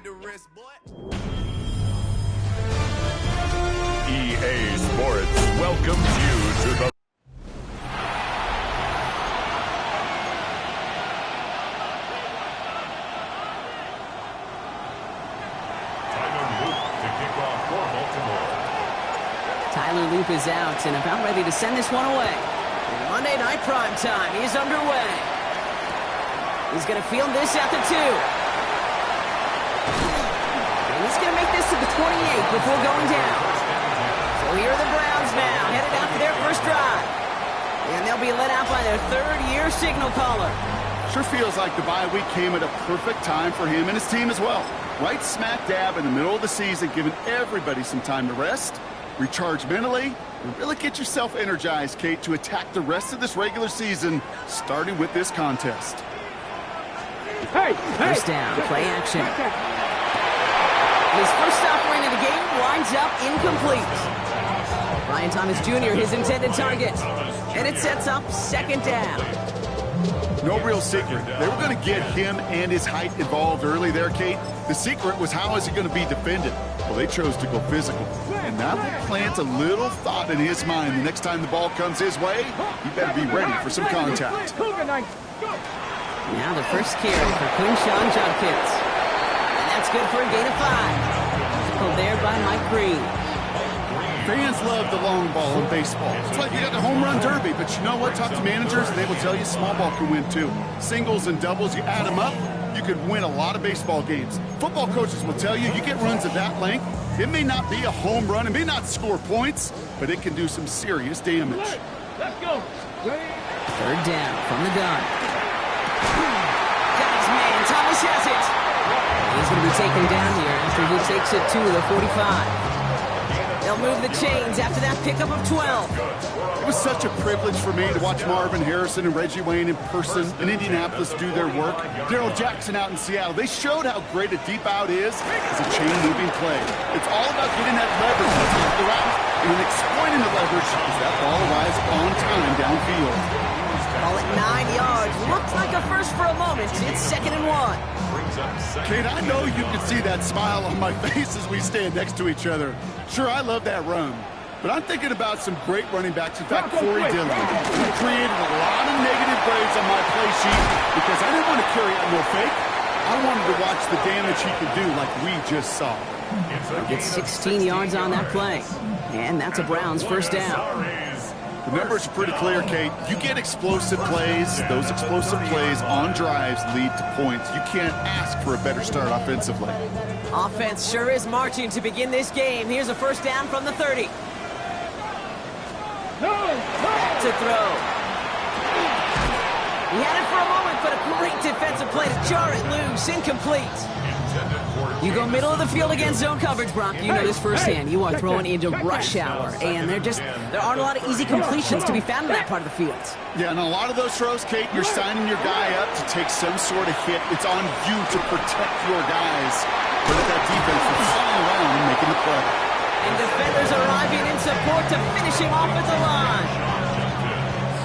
with the wrist, boy. EA Sports welcomes you to the Tyler Loop is out and about ready to send this one away. Monday Night Prime Time is underway. He's going to field this at the 2. And he's going to make this to the 28 before going down. So here are the Browns now, headed out for their first drive. And they'll be led out by their third-year signal caller. Sure feels like the bye week came at a perfect time for him and his team as well. Right smack dab in the middle of the season, giving everybody some time to rest, recharge mentally, and really get yourself energized, Kate, to attack the rest of this regular season, starting with this contest. First down, play action. His first offering of the game winds up incomplete. Brian Thomas Jr., his intended target. And it sets up second down. No real secret. They were going to get him and his height involved early there, Kate. The secret was how is he going to be defended? Well, they chose to go physical. And that will plant a little thought in his mind. The next time the ball comes his way, he better be ready for some contact. Now the first carry for Quinshon Judkins. And that's good for a gain of 5. Pulled there by Mike Green. Fans love the long ball in baseball. It's like you got the home run derby, but you know what? Talk to managers, and they will tell you small ball can win too. Singles and doubles, you add them up, you could win a lot of baseball games. Football coaches will tell you, you get runs of that length, it may not be a home run, it may not score points, but it can do some serious damage. Let's go. Third down from the gun. Got his man, Thomas has it. He's going to be taken down here after he takes it to the 45. They'll move the chains after that pickup of 12. It was such a privilege for me to watch Marvin Harrison and Reggie Wayne in person in Indianapolis do their work. Darrell Jackson out in Seattle. They showed how great a deep out is as a chain-moving play. It's all about getting that leverage on top of the route and then exploiting the leverage as that ball arrives on time downfield. Ball at 9 yards. Looks like a first for a moment. It's 2nd and 1. Kate, I know you can see that smile on my face as we stand next to each other. Sure, I love that run. But I'm thinking about some great running backs. In fact, Corey Dillon. He created a lot of negative grades on my play sheet because I didn't want to carry out no fake. I wanted to watch the damage he could do like we just saw. Gets 16 yards on that play. And that's a Browns first down. The numbers are pretty clear, Kate. You get explosive plays. Those explosive plays on drives lead to points. You can't ask for a better start offensively. Offense sure is marching to begin this game. Here's a first down from the 30. Back to throw. He had it for a moment, but a great defensive play to jar it loose. Incomplete. You go middle of the field against zone coverage, Brock. You know this firsthand. You are throwing into rush hour, and there aren't a lot of easy completions to be found in that part of the field. Yeah, and a lot of those throws, Kate, you're signing your guy up to take some sort of hit. It's on you to protect your guys. But at that defense, it's flying around and making the play. And defenders arriving in support to finish him off at the line.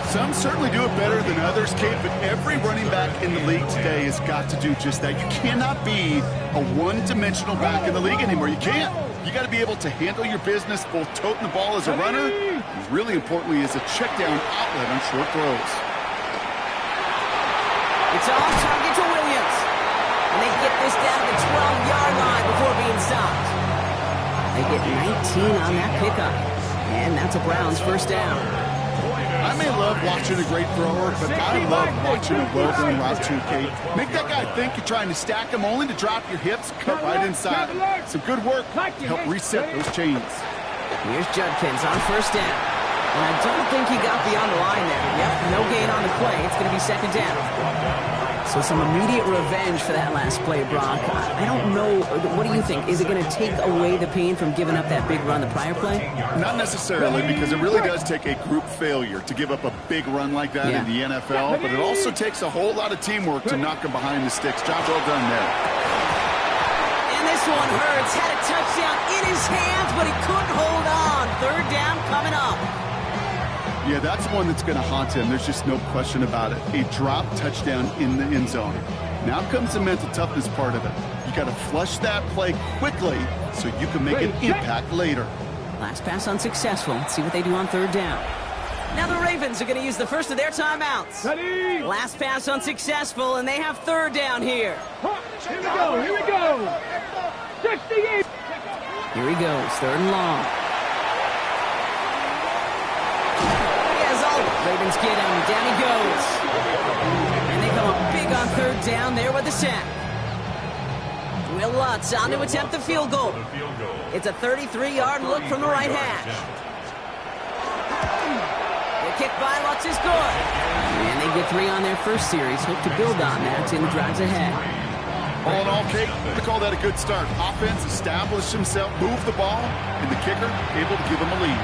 Some certainly do it better than others, Kate, but every running back in the league today has got to do just that. You cannot be a one-dimensional back in the league anymore. You can't. You got to be able to handle your business, both toting the ball as a runner, and really importantly as a check-down outlet on short throws. It's off target to Williams. And they get this down to the 12-yard line before being stopped. They get 19 on that pickup. And that's a Browns first down. I may love watching a great thrower, but I love watching a well-run route too, Kate. Make that guy think you're trying to stack him only to drop your hips, cut right inside. Some good work to help reset those chains. Here's Judkins on first down. And I don't think he got beyond the line there. Yep, no gain on the play. It's going to be second down. So some immediate revenge for that last play, Brock. I don't know. What do you think? Is it going to take away the pain from giving up that big run the prior play? Not necessarily, because it really does take a group failure to give up a big run like that in the NFL. But it also takes a whole lot of teamwork to knock him behind the sticks. Job well done there. And this one hurts. Had a touchdown in his hands, but he couldn't hold on. Third down coming up. Yeah, that's one that's going to haunt him. There's just no question about it. A drop touchdown in the end zone. Now comes the mental toughness part of it. You got to flush that play quickly so you can make an impact later. Last pass unsuccessful. Let's see what they do on third down. Now the Ravens are going to use the first of their timeouts. Ready? Last pass unsuccessful, and they have third down here. Here we go, here we go. 68. Here he goes, third and long. Yes, all Ravens get him. Down he goes. And they come up big on third down there with the sack. Will Lutz on to attempt the field goal. It's a 33-yard look from the right hash. The kick by Lutz is good. And they get 3 on their first series. Hope to build on that in the drives ahead. All in all, Kate, we call that a good start. Offense established himself, moved the ball, and the kicker able to give him a lead.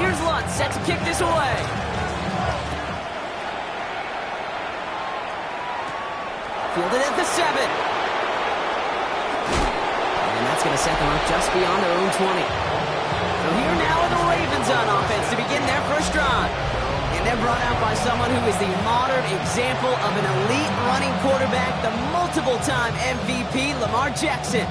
Here's Lutz, set to kick this away. Fielded at the 7. And that's going to set them up just beyond their own 20. So here now are the Ravens on offense to begin their first drive. And they're brought out by someone who is the modern example of an elite running quarterback, the multiple-time MVP, Lamar Jackson.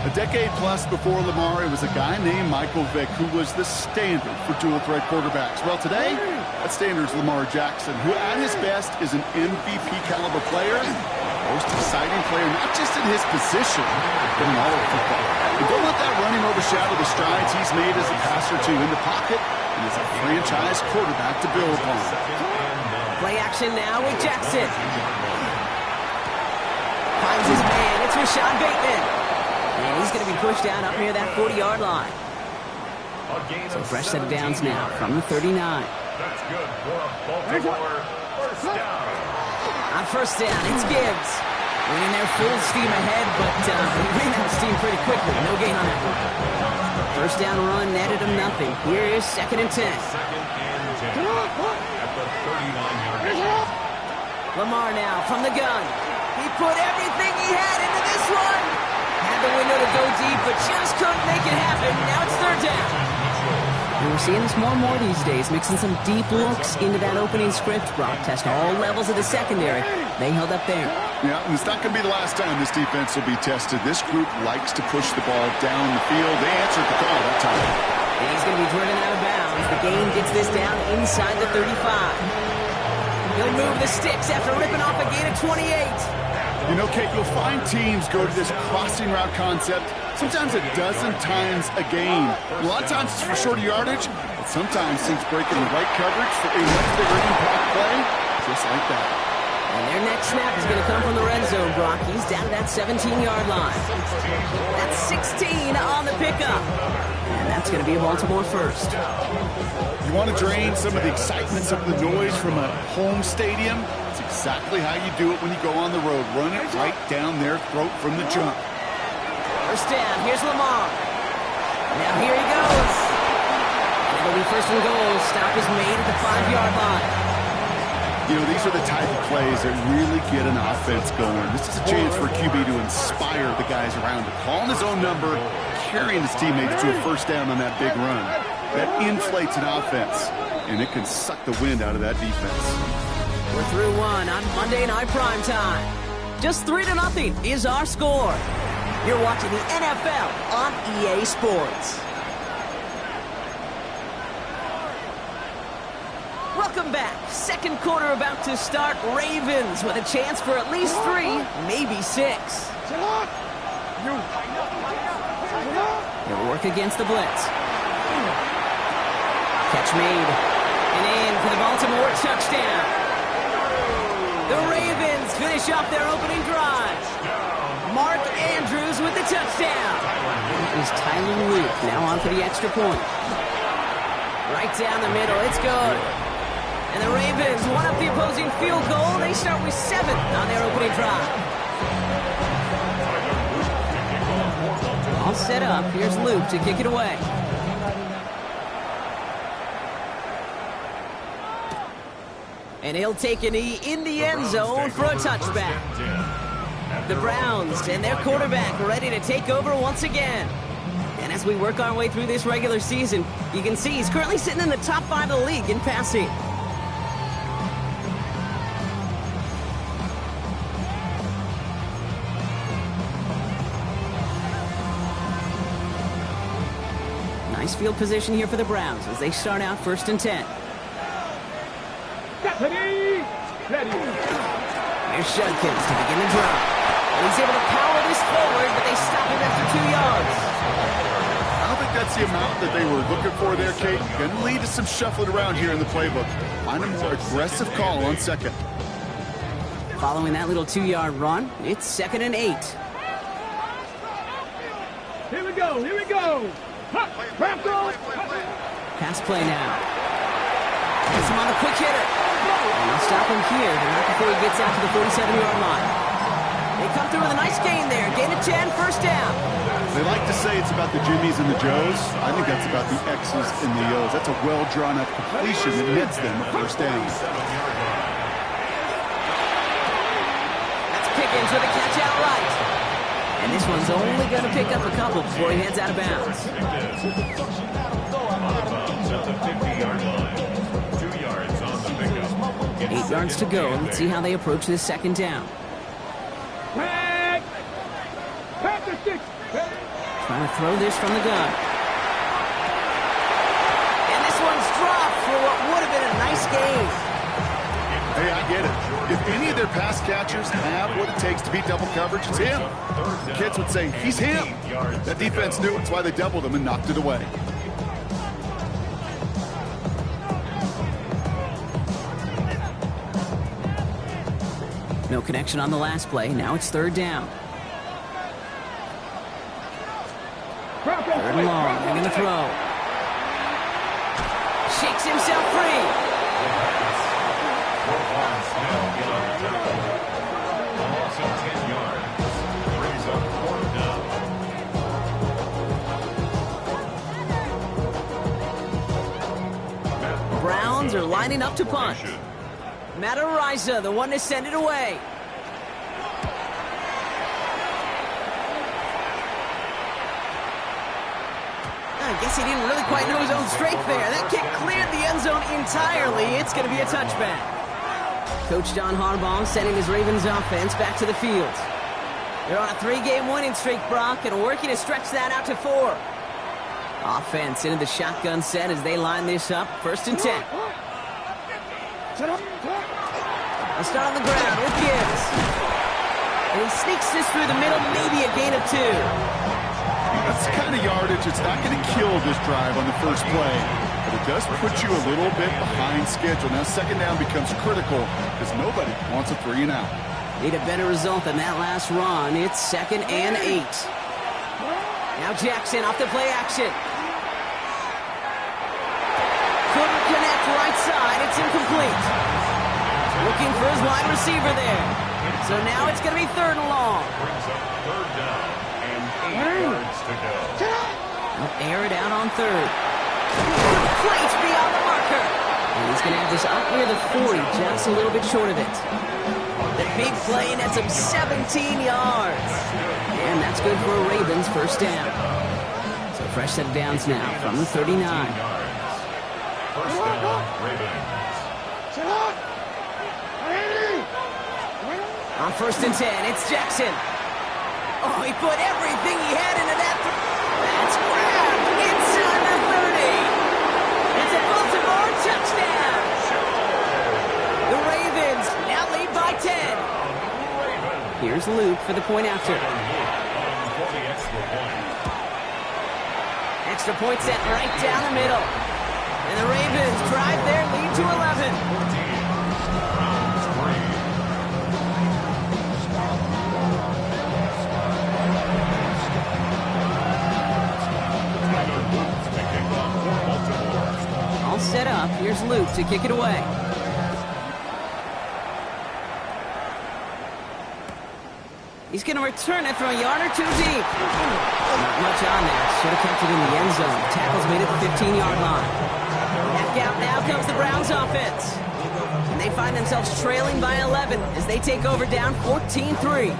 A decade plus before Lamar, it was a guy named Michael Vick who was the standard for dual-threat quarterbacks. Well, today, that standard is Lamar Jackson, who at his best is an MVP-caliber player, most exciting player, not just in his position, but in all of football. And don't let that running overshadow the strides he's made as a passer, too, in the pocket, and as a franchise quarterback to build upon. Play action now with Jackson. Finds his man. It's Rashad Bateman. And he's going to be pushed down up near that 40-yard line. So fresh set of downs now from the 39. That's good for a Baltimore first down. On first down, it's Gibbs. Winning their full steam ahead, but he ran out of steam pretty quickly. No gain on that one. First down run netted him nothing. Here is 2nd and 10. Second and 10 at the 39-yard line. Lamar now from the gun. He put everything he had into this one. Had the window to go deep, but just couldn't make it happen. Now it's third down. And we're seeing this more and more these days, mixing some deep looks into that opening script. Brock test all levels of the secondary. They held up there. Yeah, and it's not going to be the last time this defense will be tested. This group likes to push the ball down the field. They answered the call that time. And he's going to be driven out of bounds. The game gets this down inside the 35. He'll move the sticks after ripping off a gain of 28. You know, Kate, you'll find teams go to this crossing route concept sometimes a dozen times a game. A lot of times it's for shorter yardage, but sometimes things break in the right coverage for a much bigger impact play, just like that. And their next snap is going to come from the red zone, Brock. He's down to that 17-yard line. That's 16 on the pickup. And that's going to be a Baltimore first. You want to drain some of the excitement, some of the noise from a home stadium? It's exactly how you do it when you go on the road. Run it right down their throat from the jump. First down, here's Lamar. Now here he goes. And it'll be first and goal. Stop is made at the 5-yard line. You know, these are the type of plays that really get an offense going. This is a chance for a QB to inspire the guys around him. Calling his own number, carrying his teammates to a first down on that big run. That inflates an offense, and it can suck the wind out of that defense. We're through one on Monday Night Primetime. Just 3-0 is our score. You're watching the NFL on EA Sports. Welcome back. Second quarter about to start. Ravens with a chance for at least 3, maybe 6. He'll work against the blitz. Catch made. And in for the Baltimore touchdown. The Ravens finish off their opening drive. Mark Andrews with the touchdown. It was Tyler Luke now on for the extra point. Right down the middle. It's good. And the Ravens one up the opposing field goal. They start with 7 on their opening drive. All set up. Here's Luke to kick it away. And he'll take a knee in the end zone for a touchback. The Browns and their quarterback ready to take over once again. And as we work our way through this regular season, you can see he's currently sitting in the top 5 of the league in passing. field position here for the Browns as they start out 1st and 10. Ready. Ready. Here's Judkins to begin the drive. And he's able to power this forward, but they stop him after 2 yards. I don't think that's the amount that they were looking for there, Kate. Going to lead to some shuffling around here in the playbook. Find a more aggressive call on 2nd. Following that little 2-yard run, it's 2nd and 8. Here we go. Here we go. Pass play now. Gets him on the quick hitter. And they'll stop him here, but not before he gets out to the 47-yard line. They come through with a nice gain there. Gain of 10, 1st down. They like to say it's about the Jimmies and the Joes. I think that's about the X's and the O's. That's a well-drawn-up completion that nets them a 1st down. That's Pickens with a catch out right. And this one's only going to pick up a couple before he heads out of bounds. At the 50-yard line. 2 yards on the pickup. 8 yards to go. Let's see how they approach this 2nd down. Pack the sticks. Trying to throw this from the gun. And this one's dropped for what would have been a nice gain. Hey, I get it. If any of their pass catchers have what it takes to beat double coverage, it's him. The kids would say, he's him. That defense knew it's why they doubled him and knocked it away. No connection on the last play. Now it's 3rd down. 3rd and long. They're going to throw. Shakes himself free. Browns are lining up to punt. Matt Araiza, the one to send it away. I guess he didn't really quite know his own strength there. That kick cleared the end zone entirely. It's going to be a touchback. Coach John Harbaugh sending his Ravens offense back to the field. They're on a 3-game winning streak, Brock, and working to stretch that out to 4. Offense into the shotgun set as they line this up. 1st and 10. They'll start on the ground with Gibbs. And he sneaks this through the middle, maybe a gain of 2. That's the kind of yardage. It's not going to kill this drive on the first play, but it does put you a little bit behind schedule. Now 2nd down becomes critical because nobody wants a 3 and out. Need a better result than that last run. It's 2nd and 8. Now Jackson off the play action. Couldn't connect right side. It's incomplete. Looking for his wide receiver there. So now it's going to be 3rd and long. Brings up 3rd down and 8 yards to go. They'll air it out on 3rd. Complete beyond the marker. And he's going to have this up near the 40, just a little bit short of it. The big play nets him 17 yards. And that's good for a Ravens 1st down. So fresh set of downs now from the 39. 1st down, Ravens. On 1st and 10, it's Jackson. Oh, he put everything he had into that. That's grabbed inside the 30. It's a Baltimore touchdown. The Ravens now lead by 10. Here's Luke for the point after. Extra point set right down the middle. And the Ravens drive their lead to 11. All set up. Here's Luke to kick it away. He's going to return it from a yard or 2 deep. Not much on there. Should have kept it in the end zone. Tackle's made at the 15-yard line. Back out now comes the Browns offense. And they find themselves trailing by 11 as they take over down 14-3.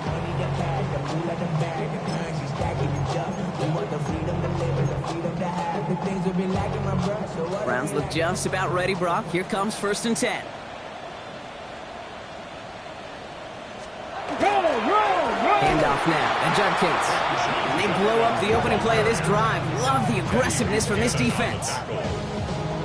Browns look just about ready, Brock. Here comes 1st and 10. Handoff half now, and Judkins. And they blow up the opening play of this drive. Love the aggressiveness from this defense.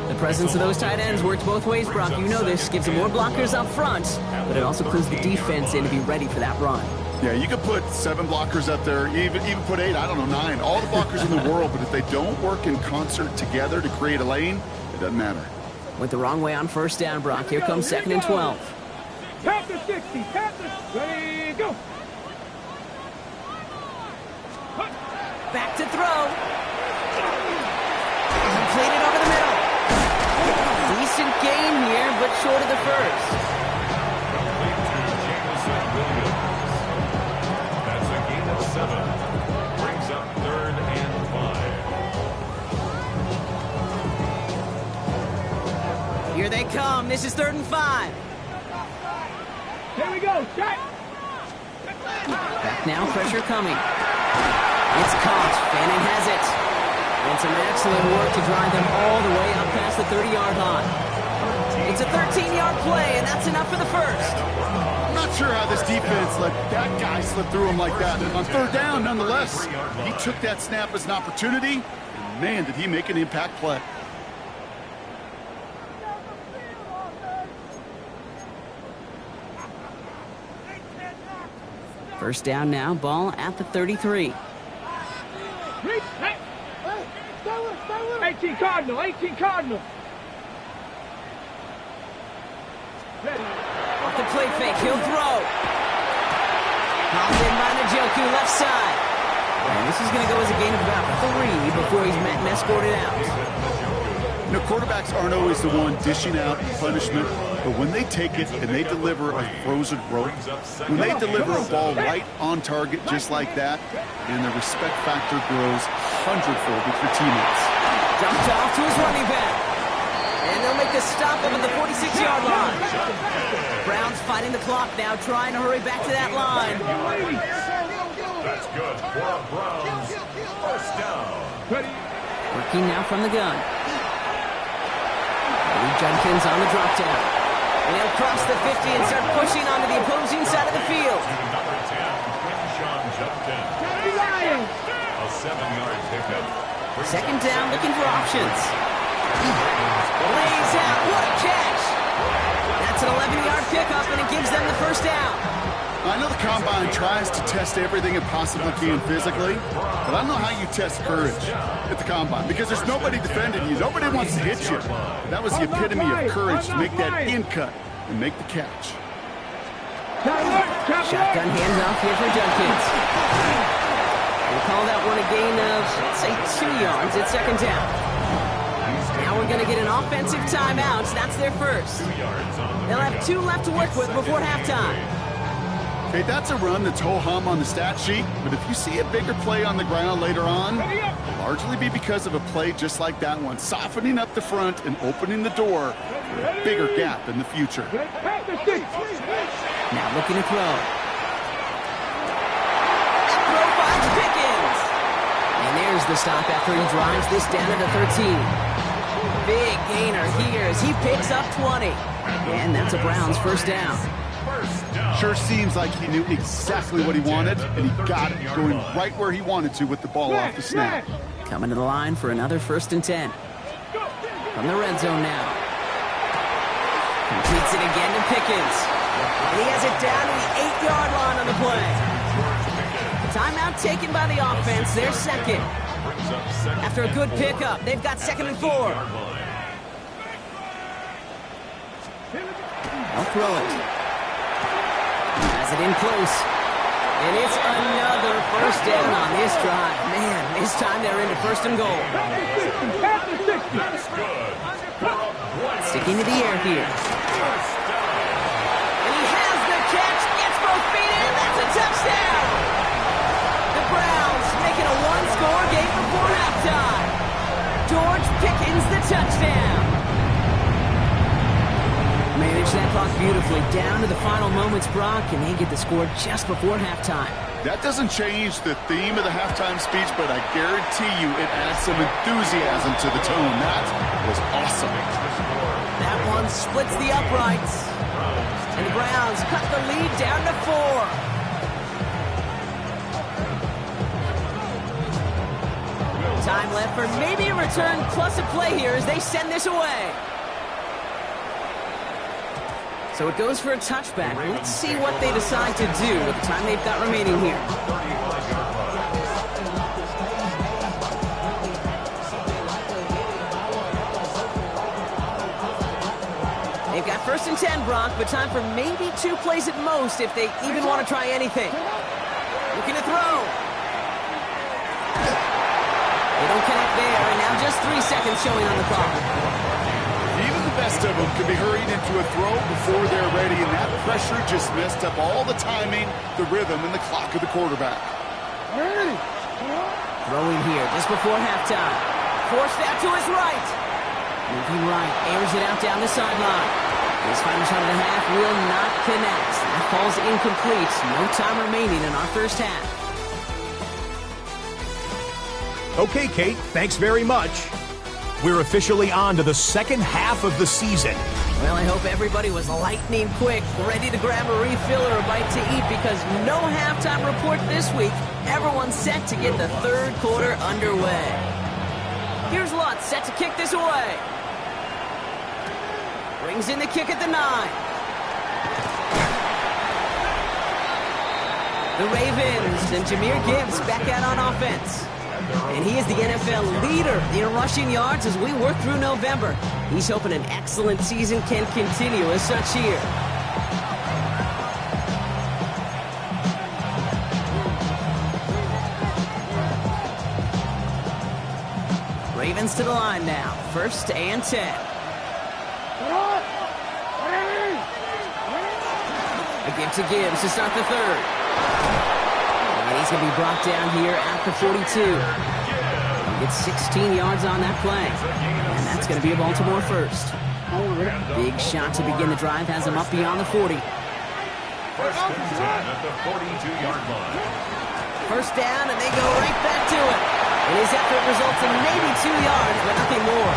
The presence of those tight ends works both ways, Brock. You know this. Gives them more blockers up front, but it also clues the defense in to be ready for that run. Yeah, you could put 7 blockers up there, even put 8, I don't know, 9. All the blockers in the world, but if they don't work in concert together to create a lane, it doesn't matter. Went the wrong way on first down, Brock. Here comes 2nd and 12. Tap the 60. Tap the... Ready, go. Back to throw. Completed over the middle. Decent gain here, but short of the first. That's a gain of 7. Brings up 3rd and 5. Here they come. This is 3rd and 5. Here we go. Shot. Back now, pressure coming. It's caught. Fannin has it. And some excellent work to drive them all the way up past the 30-yard line. It's a 13-yard play, and that's enough for the first. I'm not sure how this defense let that guy slip through him like that. On 3rd down, nonetheless, he took that snap as an opportunity, and man, did he make an impact play. First down now, ball at the 33. 18 Cardinal. 18 Cardinal. Off the play fake, he'll throw. Popped in by Njoku, left side. And this is going to go as a gain of about 3 before he's met and escorted out. You know, quarterbacks aren't always the one dishing out punishment, but when they take it and they deliver a frozen rope, when they deliver a ball right on target just like that, and the respect factor grows hundredfold with your teammates. Dumped off to his running back. And they'll make the stop up at the 46-yard line. Browns fighting the clock now, trying to hurry back to that line. That's good for Browns. First down. Working now from the gun. Judkins on the drop down. And he'll cross the 50 and start pushing onto the opposing side of the field. Number 10, Quinshon Judkins. A 7-yard pickup. Second down, looking for options. Lays out, what a catch! That's an 11-yard pickup, and it gives them the first down. I know the Combine tries to test everything it possibly can physically, but I don't know how you test courage at the Combine, because there's nobody defending you. Nobody wants to hit you. That was the epitome of courage, to make that in cut and make the catch. Shotgun handoff here for Judkins. We'll call that one a gain of, let's say, 2 yards at second down. Now we're going to get an offensive timeout. That's their first. They'll have 2 left to work with before halftime. Okay, that's a run that's ho-hum on the stat sheet, but if you see a bigger play on the ground later on, it'll largely be because of a play just like that one, softening up the front and opening the door for a bigger gap in the future. Now looking to throw. Throw finds Pickens. And there's the stop after he drives this down to the 13. Big gainer here as he picks up 20. And that's a Browns first down. Sure seems like he knew exactly what he wanted, and he got it, going right where he wanted to with the ball off the snap. Coming to the line for another 1st and 10. From the red zone now. Completes it again to Pickens. And he has it down to the 8-yard line on the play. Timeout taken by the offense. They're second. After a good pickup, they've got 2nd and 4. I'll throw it. Has it in close. And it's another first down on this drive. Man, this time they're into 1st and goal. Sticking to the air here. And he has the catch, gets both feet in, that's a touchdown! The Browns making a 1-score game before halftime. George Pickens the touchdown. Manage that clock beautifully down to the final moments, Brock, and they get the score just before halftime. That doesn't change the theme of the halftime speech, but I guarantee you it adds some enthusiasm to the tone. That was awesome. That one splits the uprights. And the Browns cut the lead down to 4. Time left for maybe a return plus a play here as they send this away. So it goes for a touchback. Let's see what they decide to do with the time they've got remaining here. They've got 1st and 10, Brock, but time for maybe 2 plays at most if they even want to try anything. Looking to throw. They don't connect there, and now just 3 seconds showing on the clock. Even the best of them could be hurried into a throw before they're ready, and that pressure just messed up all the timing, the rhythm, and the clock of the quarterback. Throwing here just before halftime. Forced out to his right. Moving right, airs it out down the sideline. His final shot of the half will not connect. That falls incomplete. No time remaining in our first half. Okay, Kate, thanks very much. We're officially on to the second half of the season. Well, I hope everybody was lightning quick, ready to grab a refill or a bite to eat because no halftime report this week. Everyone's set to get the third quarter underway. Here's Lutz set to kick this away. Brings in the kick at the 9. The Ravens and Jahmyr Gibbs back out on offense. And he is the NFL leader in rushing yards as we work through November. He's hoping an excellent season can continue as such here. Ravens to the line now. 1st and 10. A give to Gibbs to start the 3rd. And he's going to be brought down here at the 42. He gets 16 yards on that play. And that's going to be a Baltimore 1st. Big shot to begin the drive has him up beyond the 40. 1st and 10 at the 42-yard line. 1st down, and they go right back to it. And his effort results in maybe 2 yards, but nothing more.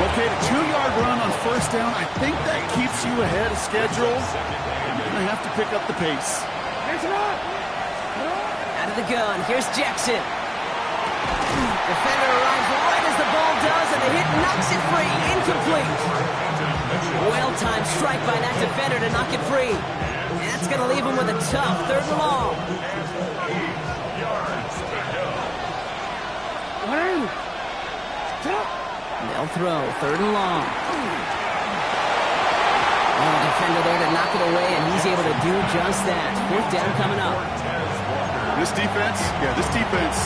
Okay, a 2-yard run on 1st down, I think that keeps you ahead of schedule. You're going to have to pick up the pace. Out of the gun, here's Jackson. Defender arrives right as the ball does, and the hit knocks it free. Incomplete. Well-timed strike by that defender to knock it free. And that's going to leave him with a tough 3rd and long. They'll throw 3rd and long. Oh, defender there to knock it away, and he's able to do just that. 4th down coming up. This defense,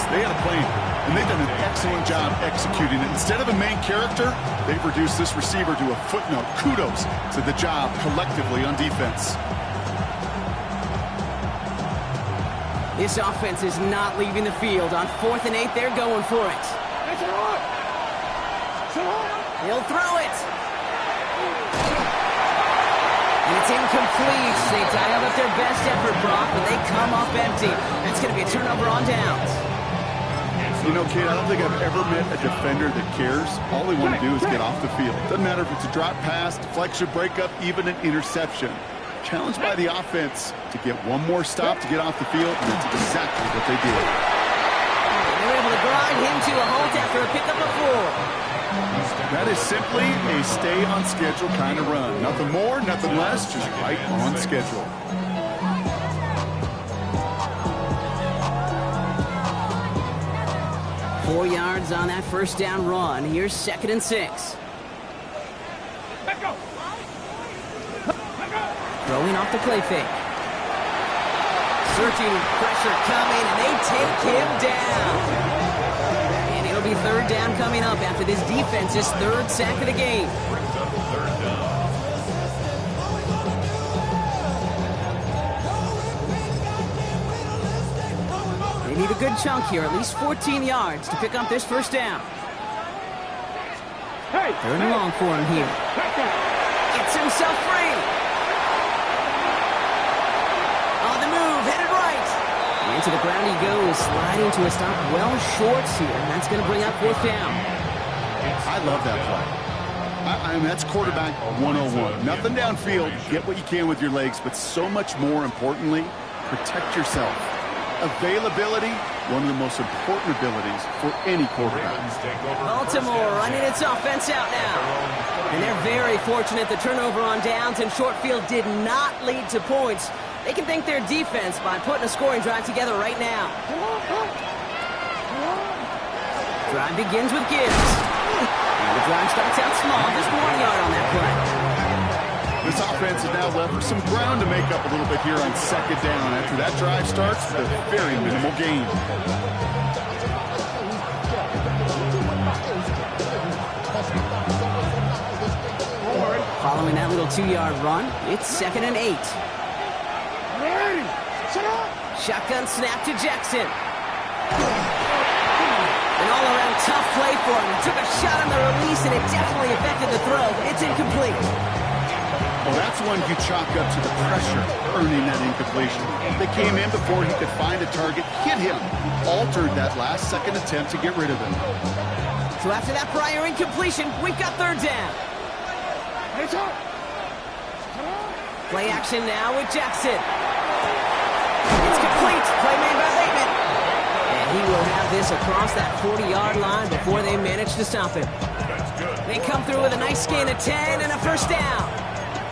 they had a plan, and they've done an excellent job executing it. Instead of a main character, they've reduced this receiver to a footnote. Kudos to the job collectively on defense. This offense is not leaving the field. On 4th and 8, they're going for it. He'll throw it. And it's incomplete. They dialed up their best effort, Brock, but they come up empty. That's going to be a turnover on downs. You know, Kate, I don't think I've ever met a defender that cares. All they want to do is get off the field. Doesn't matter if it's a drop pass, deflection, breakup, even an interception. Challenged by the offense to get one more stop to get off the field, and that's exactly what they did. They were able to grind him to a halt after a pickup of 4. That is simply a stay-on-schedule kind of run. Nothing more, nothing less, just right on schedule. Four yards on that 1st down run. Here's 2nd and 6. Throwing off the play fake. Searching, pressure coming, and they take him down. And it'll be 3rd down coming up after this defense's 3rd sack of the game. They need a good chunk here, at least 14 yards to pick up this 1st down. 3rd and long for him here. Gets himself free. On the move, headed right. Into the ground he goes, sliding to a stop well short here. And that's going to bring up 4th down. I love that play. I mean, that's quarterback 101. Nothing downfield, get what you can with your legs, but so much more importantly, protect yourself. Availability, One of the most important abilities for any quarterback. Ravens take over Baltimore first running and its offense out now. And they're very fortunate the turnover on downs and short field did not lead to points. They can thank their defense by putting a scoring drive together right now. Drive begins with Gibbs. And the drive starts out small, just 1 yard on that play. This offense is now left with some ground to make up a little bit here on second down. After that drive starts, with a very minimal gain. Following that little 2-yard run, it's 2nd and 8. Ready. Set up. Shotgun snap to Jackson. An all-around tough play for him. He took a shot on the release, and it definitely affected the throw, but it's incomplete. Well, that's one you chalk up to the pressure earning that incompletion. They came in before he could find a target, hit him, altered that last-second attempt to get rid of him. So after that prior incompletion, we've got 3rd down. Heads up. Play action now with Jackson. It's complete. Play made by Bateman. And he will have this across that 40-yard line before they manage to stop him. They come through with a nice gain of 10 and a 1st down.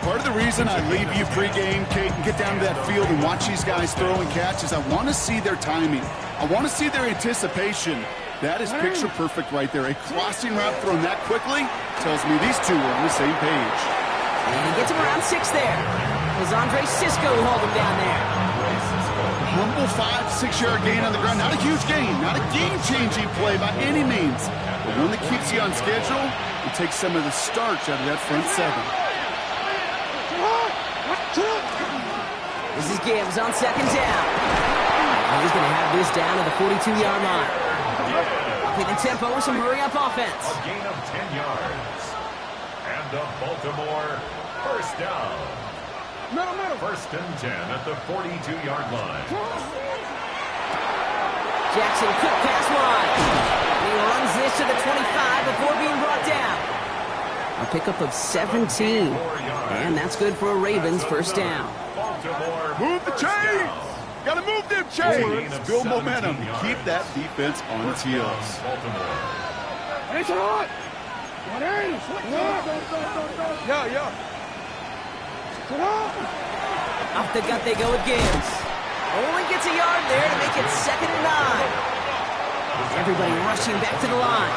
Part of the reason I leave you pregame, Kate, and get down to that field and watch these guys throw and catch is I want to see their timing. I want to see their anticipation. That is picture perfect right there. A crossing route thrown that quickly tells me these two are on the same page. And he gets him around 6 there. As Andre Cisco hold him down there. Humble 5-6-yard gain on the ground. Not a huge gain, not a game-changing play by any means, but one that keeps you on schedule and takes some of the starch out of that front 7. This is Gibbs on 2nd down. And he's going to have this down to the 42-yard line. Upping the tempo with some hurry-up offense. A gain of 10 yards. And the Baltimore 1st down. Middle. 1st and 10 at the 42-yard line. Jackson quick pass wide. He runs this to the 25 before being brought down. A pickup of 17. And that's good for a Ravens 1st down. Baltimore. Move the chains! Gotta move them chains! Build momentum. Keep that defense on its heels. Baltimore. Heads up. Ready. Yeah. Set up. Off the gut they go with Gibbs. Only gets a yard there to make it 2nd and 9. Everybody rushing back to the line.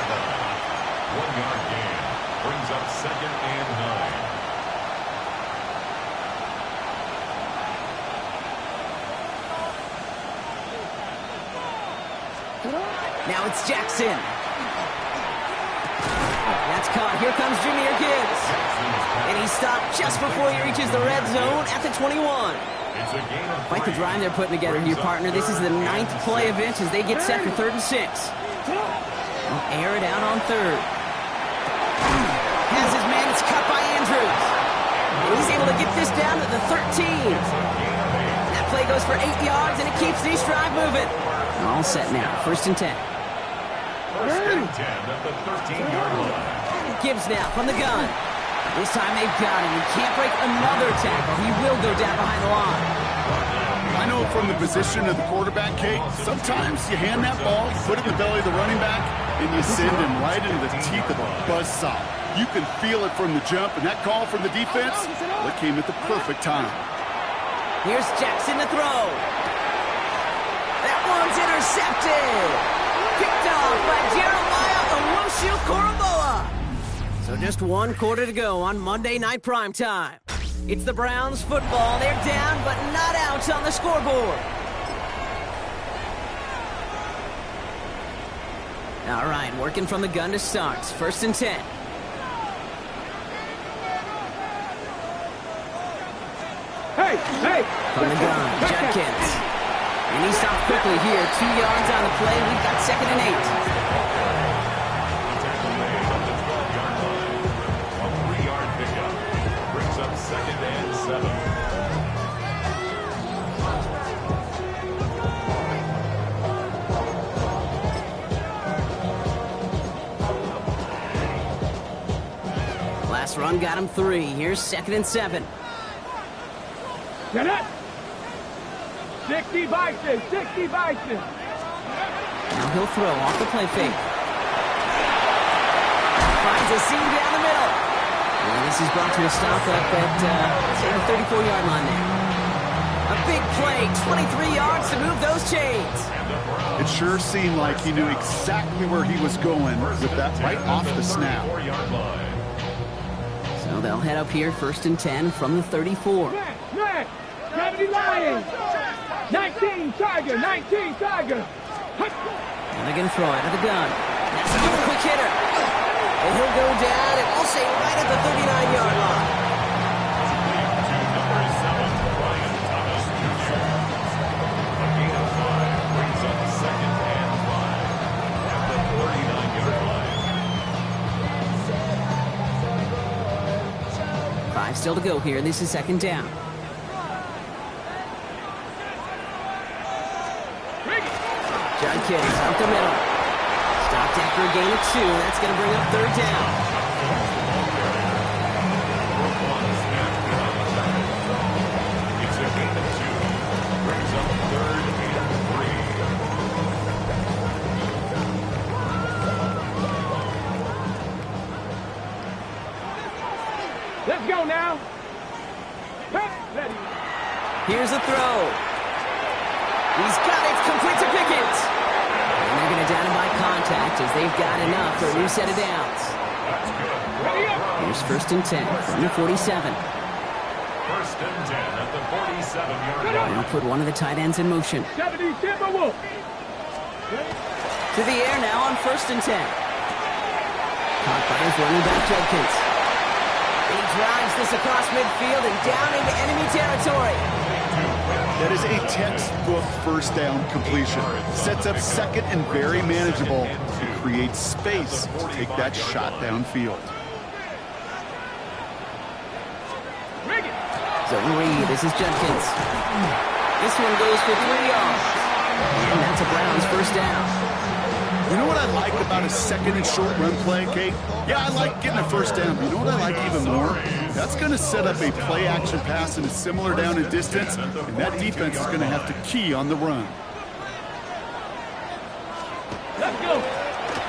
1-yard gain. Brings up 2nd and 9. Now it's Jackson. That's caught. Here comes Jahmyr Gibbs. And he's stopped just before he reaches the red zone at the 21. It's a gain of Quite the drive they're putting together here, partner. This is the 9th play of it as they get set for 3rd and 6. They'll air it out on 3rd. Has his man. It's cut by Andrews. And he's able to get this down to the 13. That play goes for 8 yards, and it keeps this drive moving. All set now. 1st and 10. 1st and 10 at the 13-yard line. Gibbs now from the gun. This time they've got him. He can't break another tackle. He will go down behind the line. I know from the position of the quarterback, Kate, sometimes you hand that ball, you put it in the belly of the running back, and you send him right into the teeth of a buzzsaw. You can feel it from the jump, and that call from the defense, well, it came at the perfect time. Here's Jackson to throw. That one's intercepted. Picked off by Jeremiah Owusu-Koramoah. So just 1 quarter to go on Monday Night Primetime. It's the Browns football. They're down, but not out on the scoreboard. All right, working from the gun to start. 1st and 10. Hey! From the gun, Judkins. And he stopped quickly here. 2 yards on the play. We've got 2nd and 8. A 3-yard pickup. Brings up 2nd and 7. Last run got him 3. Here's 2nd and 7. Get it! 60 Bison! 60 Bison! Now he'll throw off the play fake. Finds a seam down the middle. And this is brought to a stop up at, say, the 34-yard line there. A big play, 23 yards to move those chains. It sure seemed like he knew exactly where he was going with that right off the snap. So they'll head up here, 1st and 10 from the 34. Max, 70 Lions. 19 Tiger, 19 Tiger. And they're going to throw out of the gun. That's another quick hitter. And he'll go down, and we'll say right at the 39-yard line. Number 7, Brian Thomas Jr. A gain of 5 brings up 2nd and 5 at the 49-yard line. 5 still to go here. This is 2nd down. Judkins out the middle. Stopped after a gain of 2. That's going to bring up 3rd down. It's a gain of 2. Brings up 3rd and 3. Let's go now. Ready. Here's a throw. He's got it. It's complete to Pickens. And they're going to down him by contact as they've got enough for a new set of downs. Here's 1st and 10 from the 47. 1st and 10 at the 47-yard line. They'll put one of the tight ends in motion. 70 Timberwolf. To the air now on 1st and 10. Caught by his running back Judkins. He drives this across midfield and down into enemy territory. That is a textbook 1st down completion. Sets up 2nd and very manageable. Creates space to take that shot downfield. Zone read. This is Judkins. This one goes for 3 yards. And that's a Browns 1st down. You know what I like about a 2nd and short run play, Kate? Yeah, I like getting a 1st down. But you know what I like even more? That's going to set up a play-action pass in a similar down and distance, and that defense is going to have to key on the run. Let's go.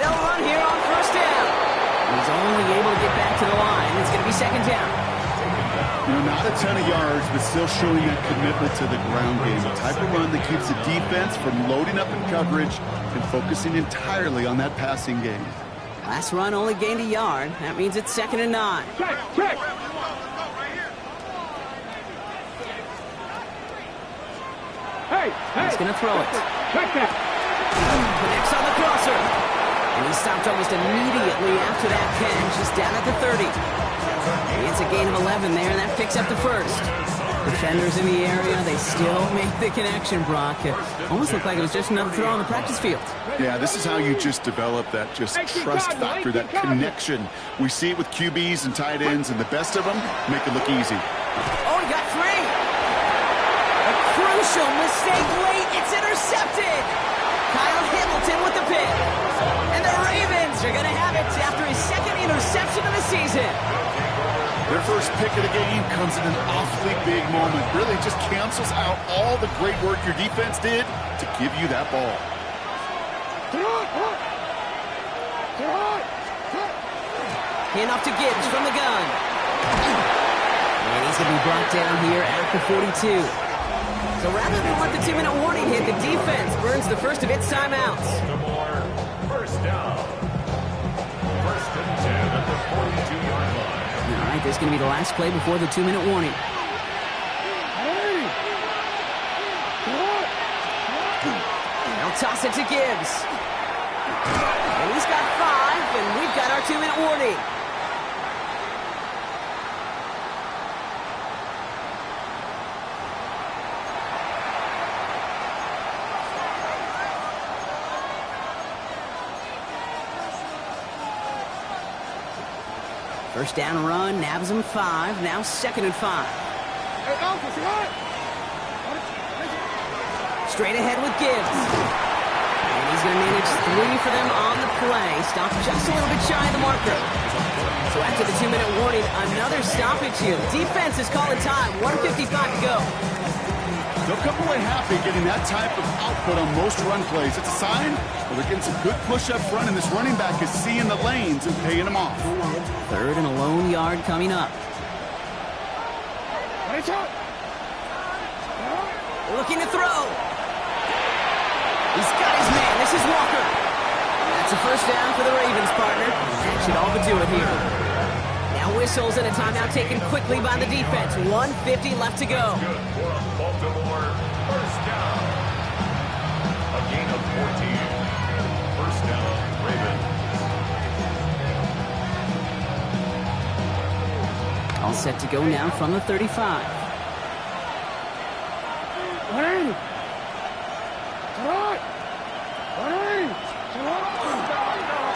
They'll run here on 1st down. He's only able to get back to the line. It's going to be 2nd down. You know, not a ton of yards, but still showing that commitment to the ground game. The type of run that keeps the defense from loading up in coverage and focusing entirely on that passing game. Last run only gained a yard. That means it's 2nd and 9. Check, check. Hey, hey. He's going to throw it. Check that. Connects on the crosser. And he stopped almost immediately after that catch. Just down at the 30. It's a gain of 11 there, and that picks up the 1st. Defenders in the area, they still make the connection, Brock. Almost looked like it was just another throw on the practice field. Yeah, this is how you just develop that just trust factor, that connection. We see it with QBs and tight ends, and the best of them make it look easy. Oh, he got 3. A crucial mistake late. It's intercepted. Kyle Hamilton with the pick. And the Ravens are going to have it after his 2nd interception of the season. Their first pick of the game comes in an awfully big moment. Really just cancels out all the great work your defense did to give you that ball. Hand off to Gibbs from the gun. And he's going to be brought down here at the 42. So rather than let the 2-minute warning hit, the defense burns the first of its timeouts. More 1st down. 1st and 10 at the 42-yard line. All right, this is going to be the last play before the 2-minute warning. They'll toss it to Gibbs. And he's got 5, and we've got our 2-minute warning. First down run, nabs him 5, now 2nd and 5. Straight ahead with Gibbs. And he's going to manage 3 for them on the play. Stopped just a little bit shy of the marker. So after the 2-minute warning, another stoppage here. Defense is calling time. 1:55 to go. They'll come away happy getting that type of output on most run plays. It's a sign that they're getting some good push up front, and this running back is seeing the lanes and paying them off. 3rd and a lone yard coming up. Looking to throw. He's got his man. This is Walker. That's a first down for the Ravens, partner. That should all but do it here. Now whistles and a timeout taken quickly by the defense. 1:50 left to go. Good for a Baltimore first down. A gain of 14. First down, Ravens. All set to go now from the 35.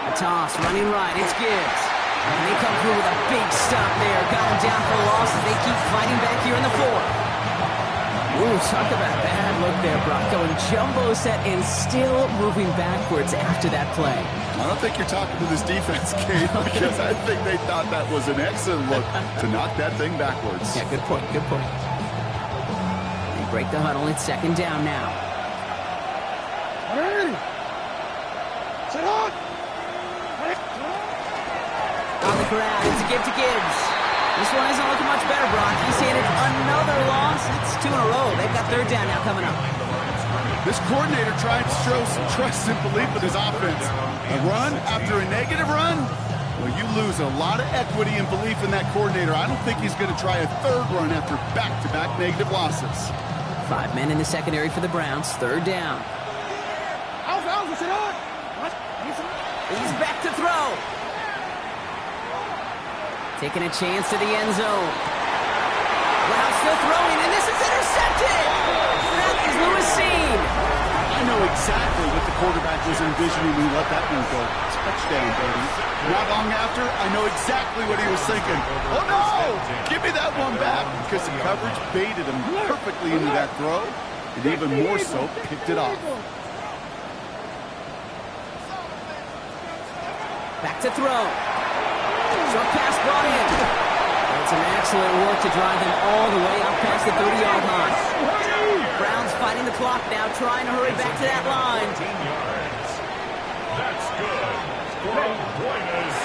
A toss, running right, it's Gibbs. And they come through with a big stop there. Got him down for a loss as they keep fighting back here in the 4th. Ooh, talk about a bad look there, Brock. Going jumbo set and still moving backwards after that play. I don't think you're talking to this defense, Kate, because I think they thought that was an excellent look to knock that thing backwards. Yeah, good point, good point. They break the huddle. It's 2nd down now. On the ground, it's a give to Gibbs. This one isn't looking much better, Brock. He's handed another loss. It's 2 in a row. They've got 3rd down now coming up. This coordinator tried to show some trust and belief with his offense. A run after a negative run? Well, you lose a lot of equity and belief in that coordinator. I don't think he's going to try a 3rd run after back-to-back negative losses. 5 men in the secondary for the Browns. 3rd down. He's back to throw. Taking a chance to the end zone. Brown still throwing, and this is intercepted. That is Lewis Seen. I know exactly what the quarterback was envisioning when he let that one go. Touchdown, baby. Not long after, I know exactly what he was thinking. Oh, no! Give me that one back, because the coverage baited him perfectly into that throw, and even more so, picked it off. Back to throw. Short pass brought in. That's an excellent work to drive them all the way out past the 30-yard line. Browns fighting the clock now, trying to hurry back to that line. 18 yards. That's good.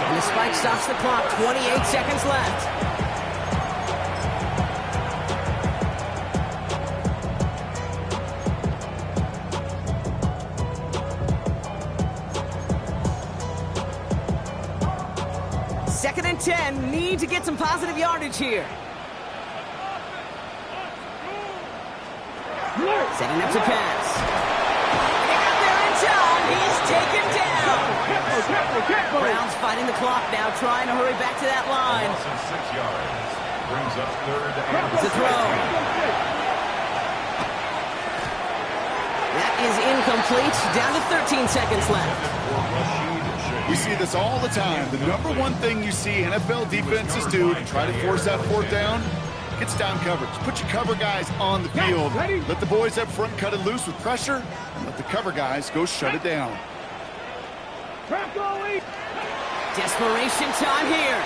And the spike stops the clock. 28 seconds left. Second and 10. Need to get some positive yardage here. Setting up to pass. They got there in time. He's taken down. Browns fighting the clock now, trying to hurry back to that line. Loss of 6 yards. Brings up 3rd and It's a throw. That is incomplete. Down to 13 seconds left. We see this all the time. The number one thing you see NFL defenses do to try to force that 4th down, gets down coverage. Put your cover guys on the field. Let the boys up front cut it loose with pressure, and let the cover guys go shut it down. Desperation time here.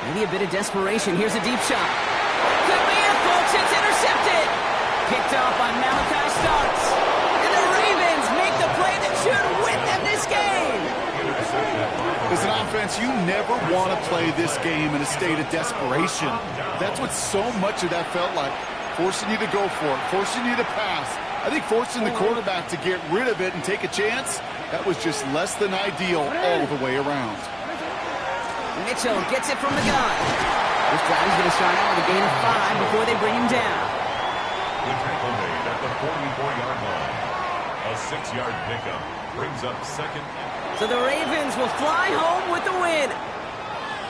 Maybe a bit of desperation. Here's a deep shot. Could be it, folks. It's intercepted. Picked up by Malachi Starks. And the Ravens make the play that should win them this game. As an offense, you never want to play this game in a state of desperation. That's what so much of that felt like. Forcing you to go for it, forcing you to pass. I think forcing the quarterback to get rid of it and take a chance, that was just less than ideal all the way around. Mitchell gets it from the gun. This drive is going to start out with a gain of 5 before they bring him down. The tackle made at the 44-yard line. A 6-yard pickup brings up 2nd. So the Ravens will fly home with the win.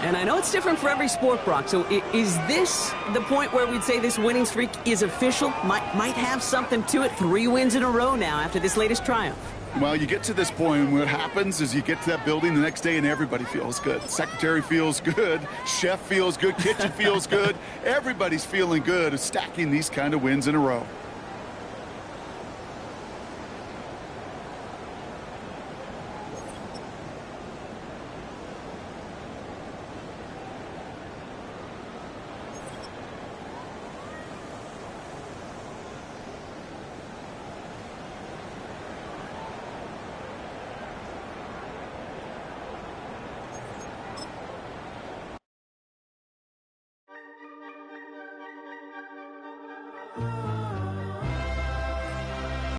And I know it's different for every sport, Brock. So is this the point where we'd say this winning streak is official? Might have something to it. 3 wins in a row now after this latest triumph. Well, you get to this point, and what happens is you get to that building the next day and everybody feels good. The secretary feels good, chef feels good, kitchen feels good. Everybody's feeling good of stacking these kind of wins in a row.